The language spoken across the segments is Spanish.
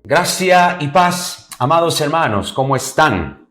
Gracia y paz, amados hermanos, ¿cómo están?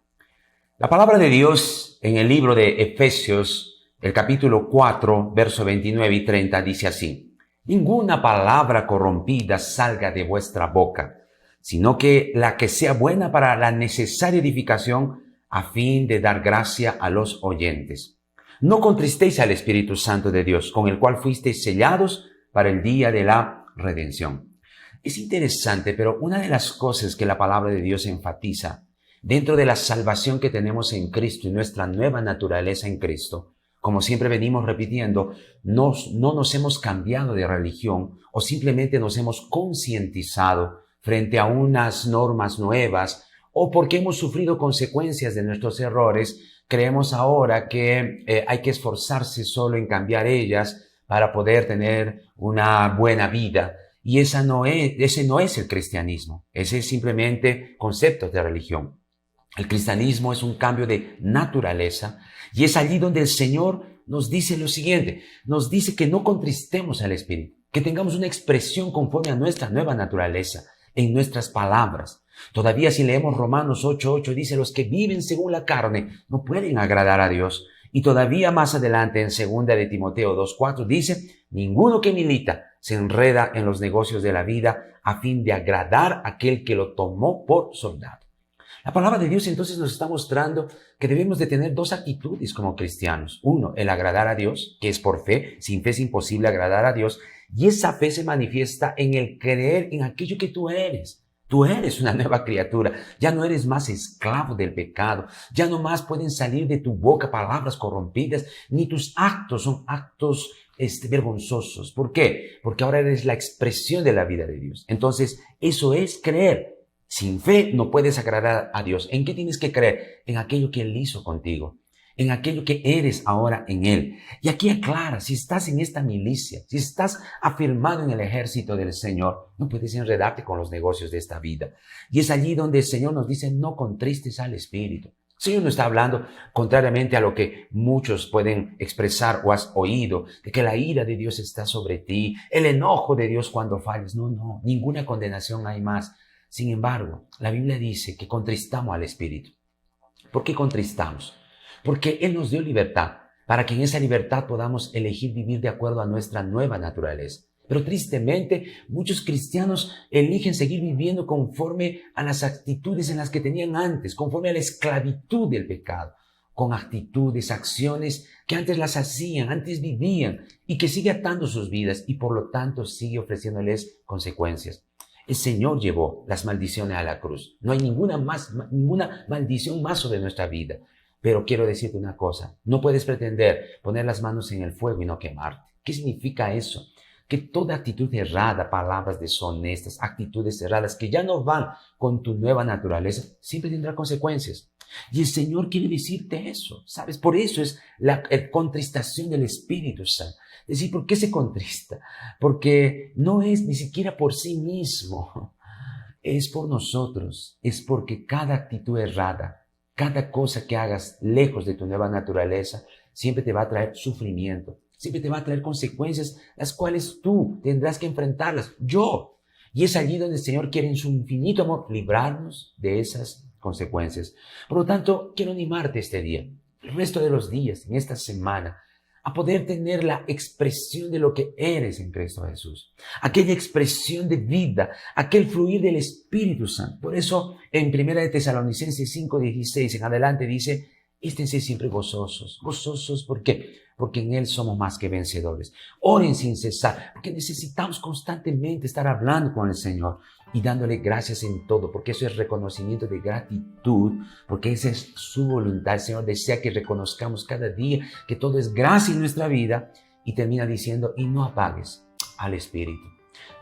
La palabra de Dios en el libro de Efesios, el capítulo 4, verso 29 y 30, dice así: Ninguna palabra corrompida salga de vuestra boca, sino que la que sea buena para la necesaria edificación, a fin de dar gracia a los oyentes. No contristéis al Espíritu Santo de Dios, con el cual fuisteis sellados para el día de la redención. Es interesante, pero una de las cosas que la palabra de Dios enfatiza dentro de la salvación que tenemos en Cristo y nuestra nueva naturaleza en Cristo, como siempre venimos repitiendo, no nos hemos cambiado de religión o simplemente nos hemos concientizado frente a unas normas nuevas o porque hemos sufrido consecuencias de nuestros errores. Creemos ahora que hay que esforzarse solo en cambiar ellas para poder tener una buena vida. Y ese no es el cristianismo. Ese es simplemente conceptos de religión. El cristianismo es un cambio de naturaleza y es allí donde el Señor nos dice lo siguiente. Nos dice que no contristemos al Espíritu, que tengamos una expresión conforme a nuestra nueva naturaleza en nuestras palabras. Todavía si leemos Romanos 8:8 dice: los que viven según la carne no pueden agradar a Dios. Y todavía más adelante en 2 de Timoteo 2:4 dice: ninguno que milita se enreda en los negocios de la vida a fin de agradar a aquel que lo tomó por soldado. La palabra de Dios entonces nos está mostrando que debemos de tener dos actitudes como cristianos. Uno, el agradar a Dios, que es por fe. Sin fe es imposible agradar a Dios. Y esa fe se manifiesta en el creer en aquello que tú eres. Tú eres una nueva criatura, ya no eres más esclavo del pecado, ya no más pueden salir de tu boca palabras corrompidas, ni tus actos son actos vergonzosos. ¿Por qué? Porque ahora eres la expresión de la vida de Dios. Entonces, eso es creer. Sin fe no puedes agradar a Dios. ¿En qué tienes que creer? En aquello que Él hizo contigo, en aquello que eres ahora en Él. Y aquí aclara, si estás en esta milicia, si estás afirmado en el ejército del Señor, no puedes enredarte con los negocios de esta vida. Y es allí donde el Señor nos dice: no contristes al Espíritu. El Señor no está hablando contrariamente a lo que muchos pueden expresar o has oído, de que la ira de Dios está sobre ti, el enojo de Dios cuando falles. No, ninguna condenación hay más. Sin embargo, la Biblia dice que contristamos al Espíritu. ¿Por qué contristamos? Porque Él nos dio libertad, para que en esa libertad podamos elegir vivir de acuerdo a nuestra nueva naturaleza. Pero tristemente, muchos cristianos eligen seguir viviendo conforme a las actitudes en las que tenían antes, conforme a la esclavitud del pecado, con actitudes, acciones que antes las hacían, antes vivían y que sigue atando sus vidas y por lo tanto sigue ofreciéndoles consecuencias. El Señor llevó las maldiciones a la cruz. No hay ninguna maldición más sobre nuestra vida. Pero quiero decirte una cosa, no puedes pretender poner las manos en el fuego y no quemarte. ¿Qué significa eso? Que toda actitud errada, palabras deshonestas, actitudes erradas que ya no van con tu nueva naturaleza, siempre tendrá consecuencias. Y el Señor quiere decirte eso, ¿sabes? Por eso es la contristación del Espíritu Santo. Es decir, ¿por qué se contrista? Porque no es ni siquiera por sí mismo, es por nosotros, es porque cada actitud errada, cada cosa que hagas lejos de tu nueva naturaleza, siempre te va a traer sufrimiento, siempre te va a traer consecuencias, las cuales tú tendrás que enfrentarlas, yo. Y es allí donde el Señor quiere en su infinito amor librarnos de esas consecuencias. Por lo tanto, quiero animarte este día, el resto de los días, en esta semana, a poder tener la expresión de lo que eres en Cristo Jesús. Aquella expresión de vida, aquel fluir del Espíritu Santo. Por eso en 1 de Tesalonicenses 5:16 en adelante dice: esténse siempre gozosos. ¿Gozosos por qué? Porque en Él somos más que vencedores. Oren sin cesar, porque necesitamos constantemente estar hablando con el Señor y dándole gracias en todo, porque eso es reconocimiento de gratitud, porque esa es su voluntad. El Señor desea que reconozcamos cada día que todo es gracia en nuestra vida, y termina diciendo: y no apagues al Espíritu.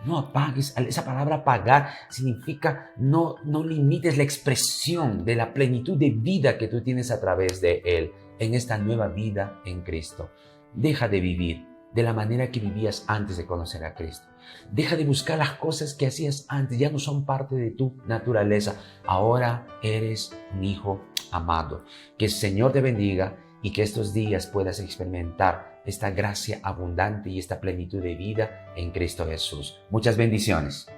No apagues. Esa palabra apagar significa no limites la expresión de la plenitud de vida que tú tienes a través de Él en esta nueva vida en Cristo. Deja de vivir de la manera que vivías antes de conocer a Cristo. Deja de buscar las cosas que hacías antes, ya no son parte de tu naturaleza. Ahora eres un hijo amado. Que el Señor te bendiga y que estos días puedas experimentar esta gracia abundante y esta plenitud de vida en Cristo Jesús. Muchas bendiciones.